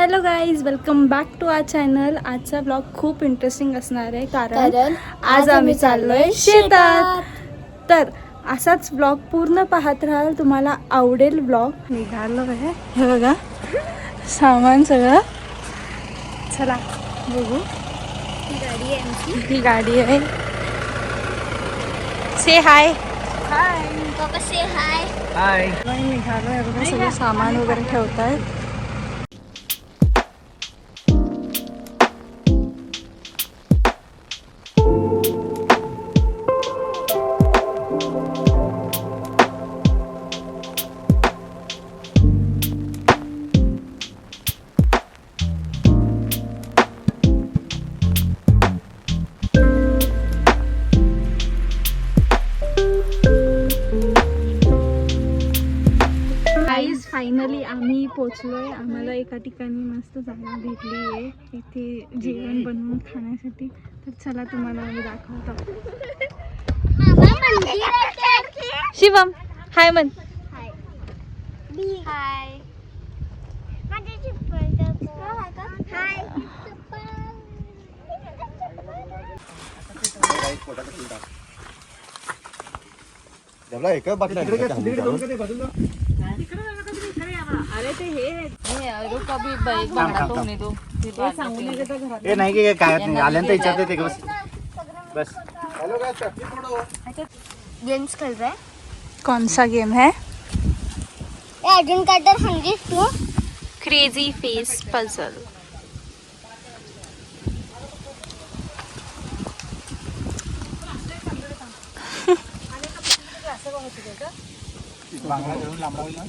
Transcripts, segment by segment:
Hello guys, welcome back to our channel. आजचा blog खूप interesting असणार आहे कारण आज आम्ही चाललोय शेतात. तर असाच ब्लॉग पूर्ण पाहत राहाल, तुम्हाला आवडेल ब्लॉग. निघालो आहे, हे बघा सामान सगळं. चला बघू. ही गाडी आहे आमची. ही गाडी आहे. से हाय. हाय पप्पा, से हाय. हाय. निघालो आहे बघा, सगळं सामान वगैरे ठेवतायत. फायनली आम्ही पोचलोय. आम्हाला एका ठिकाणी मस्त जागा भेटली आहे इथे जेवण बनवून खाण्यासाठी. तर चला तुम्हाला आम्ही दाखवतो. शिवम हाय म्हण. हाय. हाय. अरे ते हे नाही की काय आल्यानंतर विचारते ते बस बस. गेम्स खेल रहे हैं. कौन सा गेम है? Arjun Carter 100 crazy face puzzle.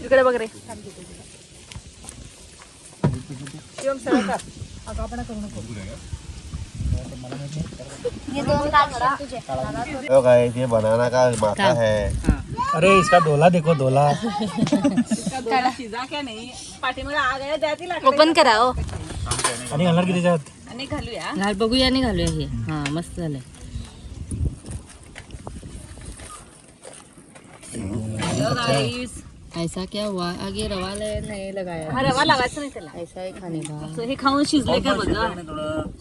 इकडे बघ रे. ये दोन कार्ड तुझे. तो गाइस, ये बनाना का माथा है. अरे इसका दोला देखो, दोला. ओपन कराओ आणि घालणार की त्याच्यात? आणि घालूया. घाल बघूया आणि घालूया हे. हा मस्त झालंय. Hello guys. ऐसा क्या हुआ? आगे रवा नहीं लगाया. हा रवा लावायचा नाही त्याला. ऐसा ही खाने का. So, हे खाऊन शिजले का बघा.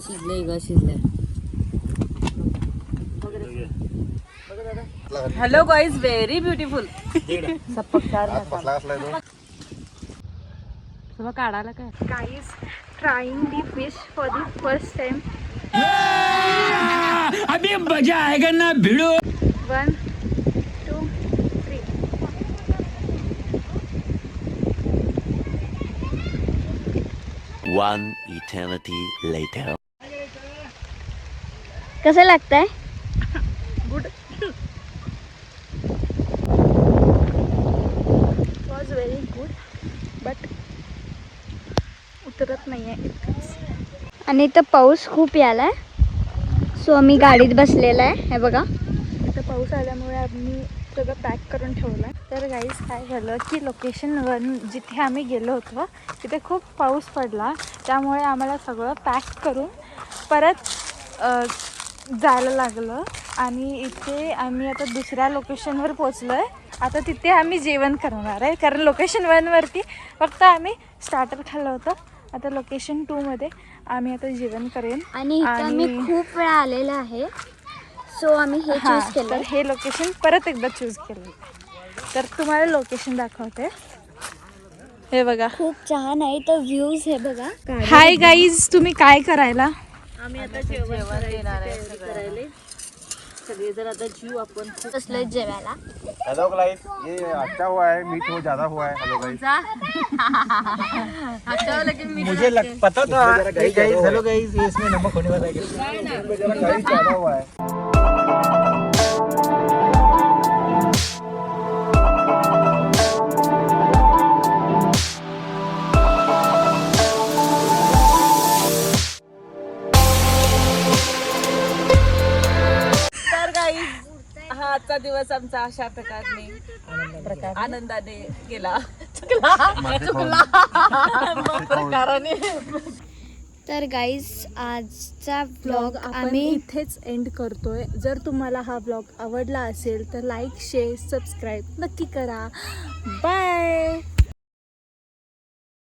शिजलंय ग, शिजलंय. Hello guys, very beautiful. सब पकणार फसला असलाय तो. सगळं काढायला काय. Guys, trying the fish for the first time. अभी मजा आएगा ना भिड़ो. 1 2 3. One eternity later. कसं लागतंय? Good. Was very good, but उतरत नाही आहे इतकंच. आणि इथं पाऊस खूप यालाय, सो आम्ही गाडीत बसलेला आहे. हे बघा, इथं पाऊस आल्यामुळे आम्ही सगळं पॅक करून ठेवलं आहे. तर गाईस, काय झालं की लोकेशनवर जिथे आम्ही गेलो होतो तिथे खूप पाऊस पडला, त्यामुळे आम्हाला सगळं पॅक करून परत जायला लागलं. आणि इथे आम्ही आता दुसऱ्या लोकेशनवर पोचलो आहे. आता तिथे आम्ही जेवण करणार आहे, कारण लोकेशन 1वरती फक्त आम्ही स्टार्टर खाल्लं होतं. आता लोकेशन 2मध्ये आम्ही आता जेवण करेन. आणि इथं आम्ही खूप वेळा आलेला आहे, सो आम्ही हे चूज केलं. तर हे लोकेशन परत एकदा चूज केलं. तर तुम्हाला लोकेशन दाखवते. हे बघा, खूप छान आहे. तर व्ह्यूज हे बघा. हाय गाईज, तुम्ही काय करायला? आम्ही आता जेवण देणार आहे सगळ्यांना. सगळेजण आता जीव आपण बसलोय जेवायला. हेलो गाइस, ये अच्छा हुआ है, मीट हो ज्यादा हुआ है. हेलो गाइस, मुझे पता था. हेलो गाइस, ये इसमें नमक होने वाला है. जरा गाइस ज्यादा हुआ है. हा आजचा दिवस आमचा अशा आनंदाने गेला. तर गाईज, आजचा ब्लॉग आपण आम्ही इथेच एंड करतोय. जर तुम्हाला हा ब्लॉग आवडला असेल तर लाईक, शेअर, सबस्क्राईब नक्की करा. बाय.